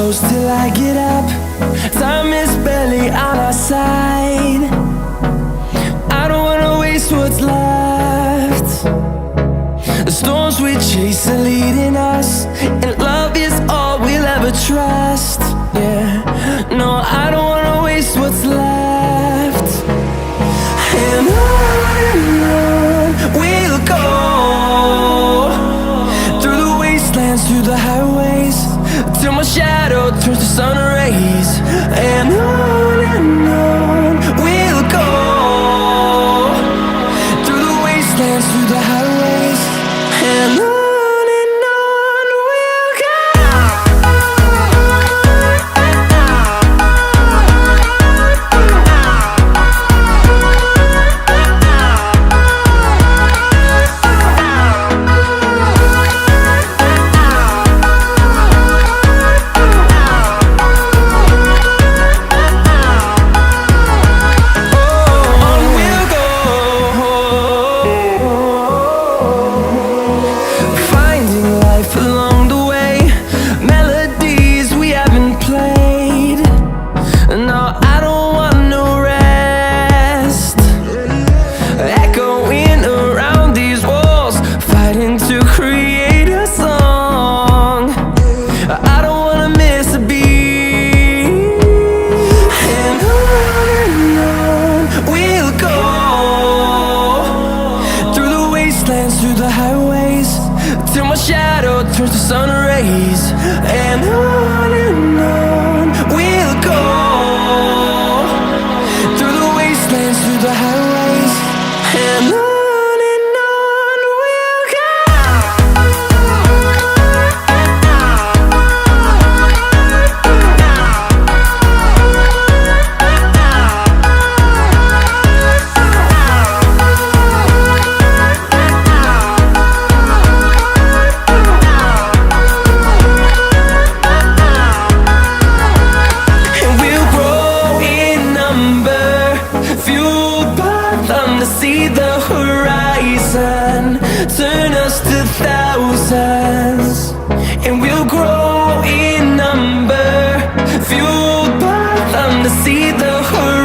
close till I get up. Time is barely on our side. I don't wanna waste what's left. The storms we chase are leading us, and love is all we'll ever trust. Yeah, no, I don't wanna waste what's left. And on we'll go, through the wastelands, through the highways, till my shadow turns to sun rays. And on we'll go, through the wastelands, through the highways, and on we'll go. Through the highways, till my shadow turns to sun rays. And on we'll go, through the wastelands, through the highways, and on we'll go. See the horizon turn us to thousands, and we'll grow in number, fueled by them to see the horizon.